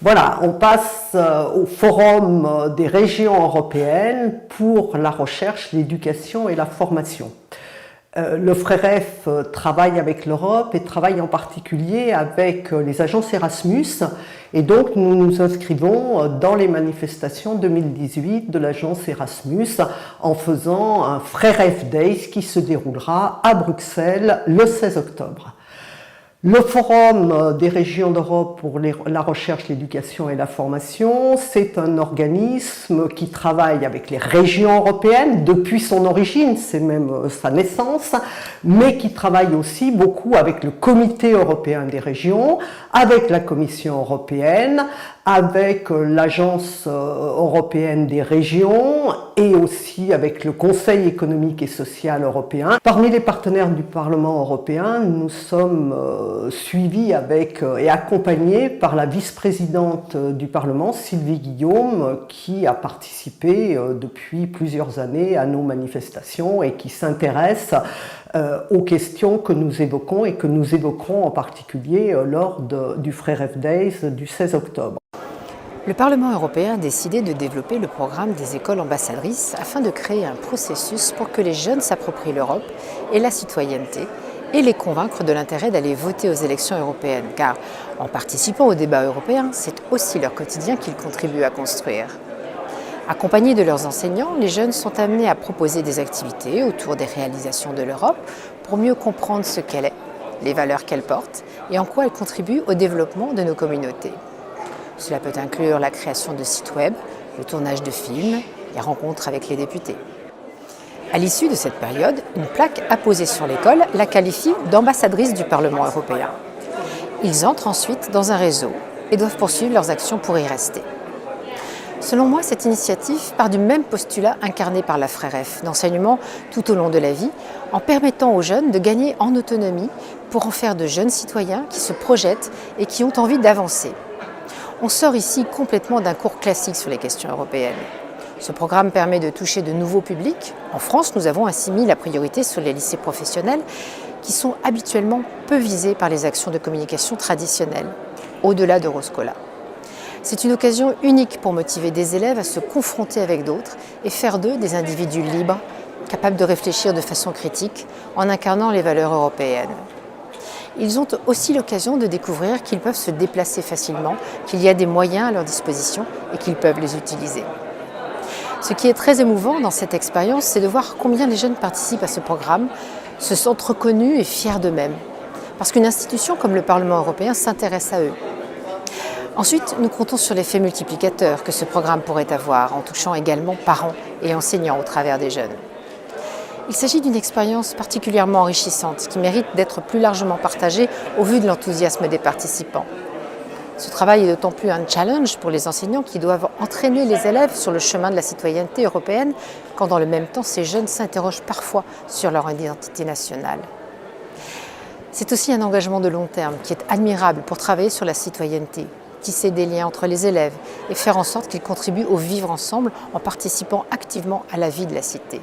Voilà, on passe au Forum des régions européennes pour la recherche, l'éducation et la formation. Le FREREF travaille avec l'Europe et travaille en particulier avec les agences Erasmus, et donc nous nous inscrivons dans les manifestations 2018 de l'agence Erasmus en faisant un FREREF Days qui se déroulera à Bruxelles le 16 octobre. Le Forum des régions d'Europe pour la recherche, l'éducation et la formation, c'est un organisme qui travaille avec les régions européennes depuis son origine, c'est même sa naissance, mais qui travaille aussi beaucoup avec le Comité européen des régions, avec la Commission européenne, avec l'Agence européenne des régions et aussi avec le Conseil économique et social européen. Parmi les partenaires du Parlement européen, nous sommes suivis et accompagnés par la vice-présidente du Parlement, Sylvie Guillaume, qui a participé depuis plusieurs années à nos manifestations et qui s'intéresse aux questions que nous évoquons et que nous évoquerons en particulier lors du FREREF Days du 16 octobre. Le Parlement européen a décidé de développer le programme des écoles ambassadrices afin de créer un processus pour que les jeunes s'approprient l'Europe et la citoyenneté et les convaincre de l'intérêt d'aller voter aux élections européennes, car en participant au débat européen, c'est aussi leur quotidien qu'ils contribuent à construire. Accompagnés de leurs enseignants, les jeunes sont amenés à proposer des activités autour des réalisations de l'Europe pour mieux comprendre ce qu'elle est, les valeurs qu'elle porte et en quoi elle contribue au développement de nos communautés. Cela peut inclure la création de sites web, le tournage de films, les rencontres avec les députés. À l'issue de cette période, une plaque apposée sur l'école la qualifie d'ambassadrice du Parlement européen. Ils entrent ensuite dans un réseau et doivent poursuivre leurs actions pour y rester. Selon moi, cette initiative part du même postulat incarné par la FREREF, d'enseignement tout au long de la vie, en permettant aux jeunes de gagner en autonomie pour en faire de jeunes citoyens qui se projettent et qui ont envie d'avancer. On sort ici complètement d'un cours classique sur les questions européennes. Ce programme permet de toucher de nouveaux publics. En France, nous avons ainsi mis la priorité sur les lycées professionnels qui sont habituellement peu visés par les actions de communication traditionnelles, au-delà d'Euroscola. C'est une occasion unique pour motiver des élèves à se confronter avec d'autres et faire d'eux des individus libres, capables de réfléchir de façon critique en incarnant les valeurs européennes. Ils ont aussi l'occasion de découvrir qu'ils peuvent se déplacer facilement, qu'il y a des moyens à leur disposition et qu'ils peuvent les utiliser. Ce qui est très émouvant dans cette expérience, c'est de voir combien les jeunes participent à ce programme, se sentent reconnus et fiers d'eux-mêmes, parce qu'une institution comme le Parlement européen s'intéresse à eux. Ensuite, nous comptons sur l'effet multiplicateur que ce programme pourrait avoir, en touchant également parents et enseignants au travers des jeunes. Il s'agit d'une expérience particulièrement enrichissante qui mérite d'être plus largement partagée au vu de l'enthousiasme des participants. Ce travail est d'autant plus un challenge pour les enseignants qui doivent entraîner les élèves sur le chemin de la citoyenneté européenne quand dans le même temps ces jeunes s'interrogent parfois sur leur identité nationale. C'est aussi un engagement de long terme qui est admirable pour travailler sur la citoyenneté, tisser des liens entre les élèves et faire en sorte qu'ils contribuent au vivre ensemble en participant activement à la vie de la cité,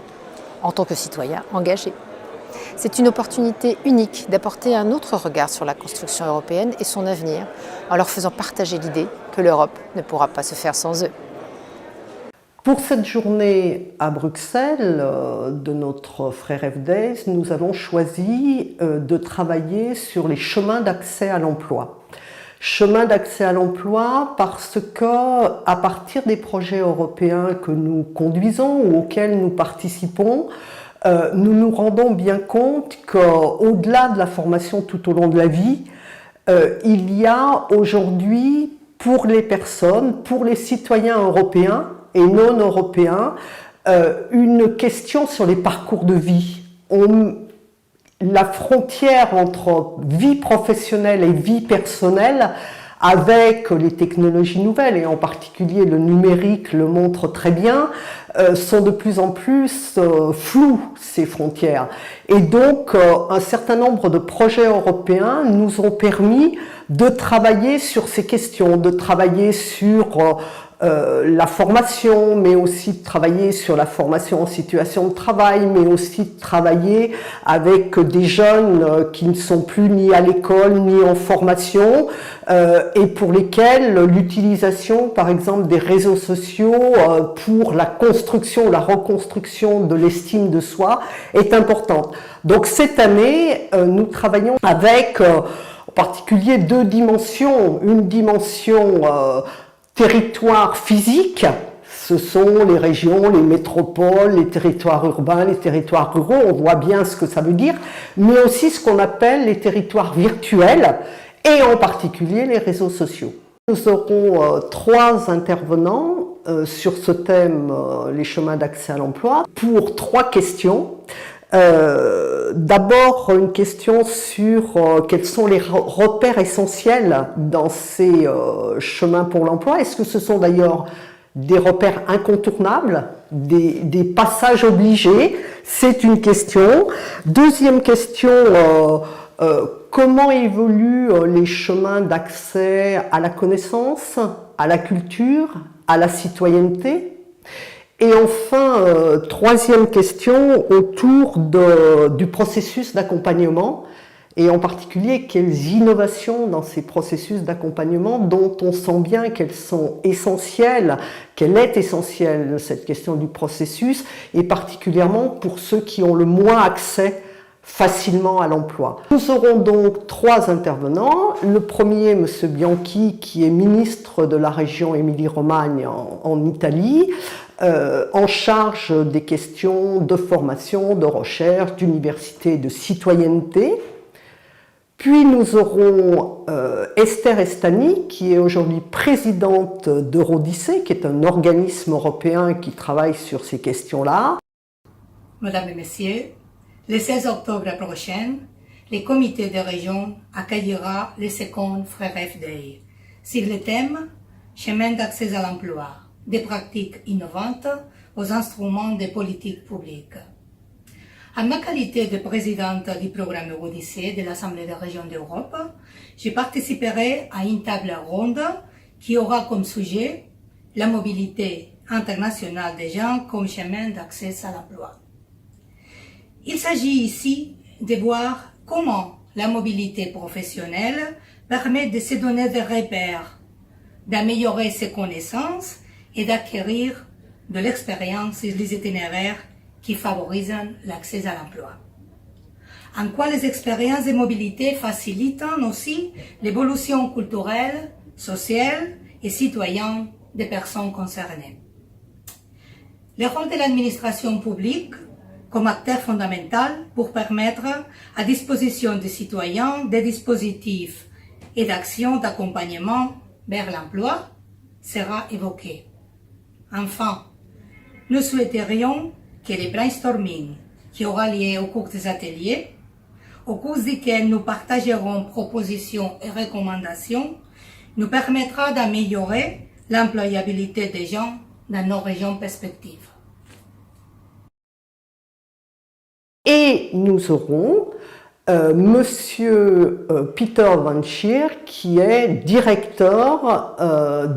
en tant que citoyens engagés. C'est une opportunité unique d'apporter un autre regard sur la construction européenne et son avenir, en leur faisant partager l'idée que l'Europe ne pourra pas se faire sans eux. Pour cette journée à Bruxelles de notre FREREF Days, nous avons choisi de travailler sur les chemins d'accès à l'emploi. Chemin d'accès à l'emploi parce que, à partir des projets européens que nous conduisons ou auxquels nous participons, nous nous rendons bien compte qu'au-delà de la formation tout au long de la vie, il y a aujourd'hui pour les personnes, pour les citoyens européens et non européens, une question sur les parcours de vie. La frontière entre vie professionnelle et vie personnelle, avec les technologies nouvelles, et en particulier le numérique le montre très bien, sont de plus en plus floues, ces frontières. Et donc, un certain nombre de projets européens nous ont permis de travailler sur ces questions, de travailler sur la formation, mais aussi de travailler sur la formation en situation de travail, mais aussi de travailler avec des jeunes qui ne sont plus ni à l'école ni en formation et pour lesquels l'utilisation par exemple des réseaux sociaux pour la construction, la reconstruction de l'estime de soi est importante. Donc cette année, nous travaillons avec en particulier deux dimensions, une dimension territoire physique, ce sont les régions, les métropoles, les territoires urbains, les territoires ruraux, on voit bien ce que ça veut dire, mais aussi ce qu'on appelle les territoires virtuels et en particulier les réseaux sociaux. Nous aurons trois intervenants sur ce thème, les chemins d'accès à l'emploi, pour trois questions. D'abord une question sur quels sont les repères essentiels dans ces chemins pour l'emploi. Est-ce que ce sont d'ailleurs des repères incontournables, des passages obligés? C'est une question. Deuxième question, comment évoluent les chemins d'accès à la connaissance, à la culture, à la citoyenneté? Et enfin, troisième question autour du processus d'accompagnement et en particulier quelles innovations dans ces processus d'accompagnement dont on sent bien qu'elles sont essentielles, qu'elle est essentielle cette question du processus et particulièrement pour ceux qui ont le moins accès facilement à l'emploi. Nous aurons donc trois intervenants. Le premier, M. Bianchi, qui est ministre de la région Émilie-Romagne en Italie, en charge des questions de formation, de recherche, d'université et de citoyenneté. Puis nous aurons Esther Estany, qui est aujourd'hui présidente d'Eurodyssée, qui est un organisme européen qui travaille sur ces questions-là. Mesdames et Messieurs, le 16 octobre prochain, le comité de région accueillera le second FREREF Day sur le thème « Chemin d'accès à l'emploi, des pratiques innovantes aux instruments de politique publique ». En ma qualité de présidente du programme Eurodyssée de l'Assemblée des régions d'Europe, je participerai à une table ronde qui aura comme sujet la mobilité internationale des gens comme chemin d'accès à l'emploi. Il s'agit ici de voir comment la mobilité professionnelle permet de se donner des repères, d'améliorer ses connaissances et d'acquérir de l'expérience et des itinéraires qui favorisent l'accès à l'emploi. En quoi les expériences de mobilité facilitent aussi l'évolution culturelle, sociale et citoyenne des personnes concernées. Le rôle de l'administration publique comme acteur fondamental pour permettre à disposition des citoyens des dispositifs et d'actions d'accompagnement vers l'emploi sera évoqué. Enfin, nous souhaiterions que le brainstorming qui aura lieu au cours des ateliers, au cours desquels nous partagerons propositions et recommandations, nous permettra d'améliorer l'employabilité des gens dans nos régions perspectives. Et nous aurons Monsieur Peter Van Schier, qui est directeur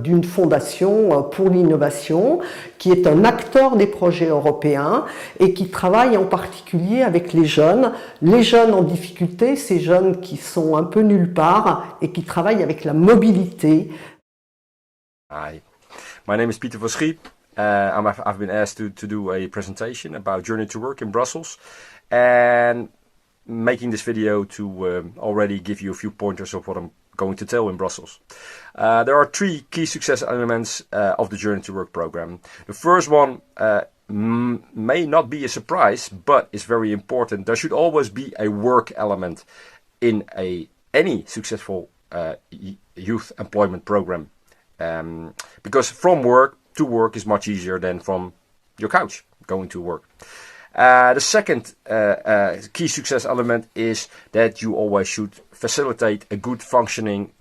d'une fondation pour l'innovation, qui est un acteur des projets européens et qui travaille en particulier avec les jeunes en difficulté, ces jeunes qui sont un peu nulle part et qui travaillent avec la mobilité. Hi, my name is Peter Van Schier. I've been asked to do a presentation about Journey to Work in Brussels. And making this video to already give you a few pointers of what I'm going to tell in Brussels. There are three key success elements of the Journey to Work program. The first one may not be a surprise, but is very important. There should always be a work element in any successful youth employment program. Because from work to work is much easier than from your couch going to work. The second key success element is that you always should facilitate a good functioning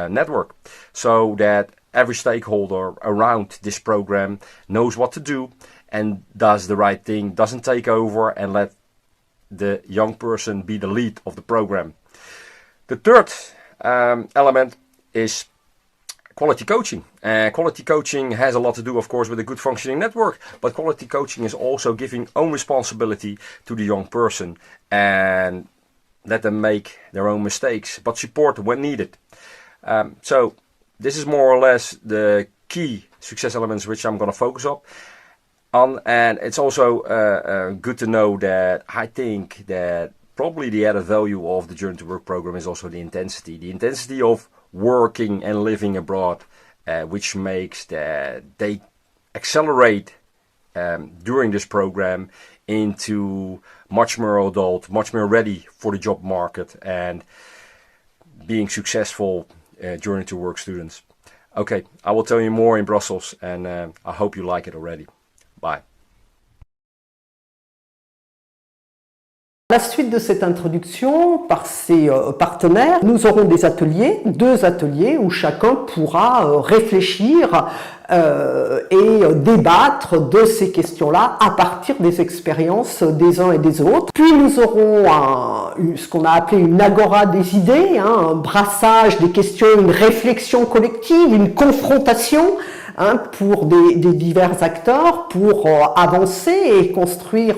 network, so that every stakeholder around this program knows what to do and does the right thing, doesn't take over and let the young person be the lead of the program. The third element is quality coaching. Quality coaching has a lot to do, of course, with a good functioning network, but quality coaching is also giving own responsibility to the young person and let them make their own mistakes, but support when needed. So this is more or less the key success elements which I'm going to focus on, and it's also good to know that I think that probably the added value of the Journey to Work program is also the intensity of working and living abroad, which makes that they accelerate during this program into much more adult, much more ready for the job market and being successful Journey to Work students. Okay, I will tell you more in Brussels, and I hope you like it already. Bye. À la suite de cette introduction par ses partenaires, nous aurons des ateliers, 2 ateliers où chacun pourra réfléchir et débattre de ces questions-là à partir des expériences des uns et des autres. Puis nous aurons ce qu'on a appelé une agora des idées, un brassage des questions, une réflexion collective, une confrontation pour des divers acteurs, pour avancer et construire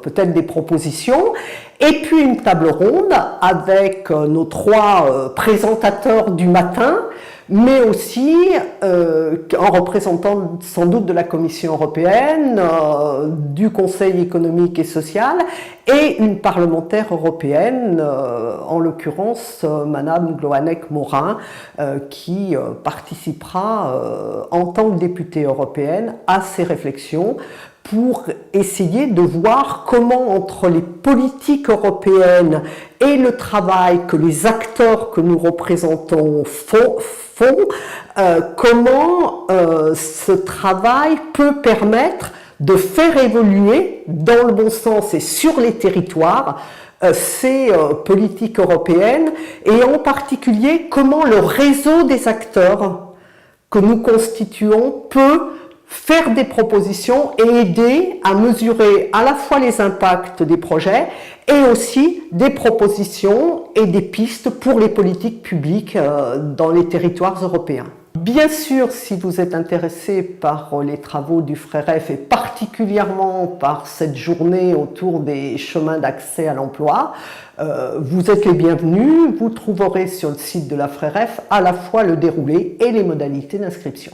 peut-être des propositions. Et puis une table ronde avec nos 3 présentateurs du matin, mais aussi en représentant sans doute de la Commission européenne, du Conseil économique et social, et une parlementaire européenne, en l'occurrence Madame Gloanec-Morin, qui participera en tant que députée européenne à ces réflexions pour essayer de voir comment entre les politiques européennes et le travail que les acteurs que nous représentons font, comment ce travail peut permettre de faire évoluer dans le bon sens et sur les territoires ces politiques européennes, et en particulier comment le réseau des acteurs que nous constituons peut faire des propositions et aider à mesurer à la fois les impacts des projets et aussi des propositions et des pistes pour les politiques publiques dans les territoires européens. Bien sûr, si vous êtes intéressé par les travaux du FREREF et particulièrement par cette journée autour des chemins d'accès à l'emploi, vous êtes les bienvenus. Vous trouverez sur le site de la FREREF à la fois le déroulé et les modalités d'inscription.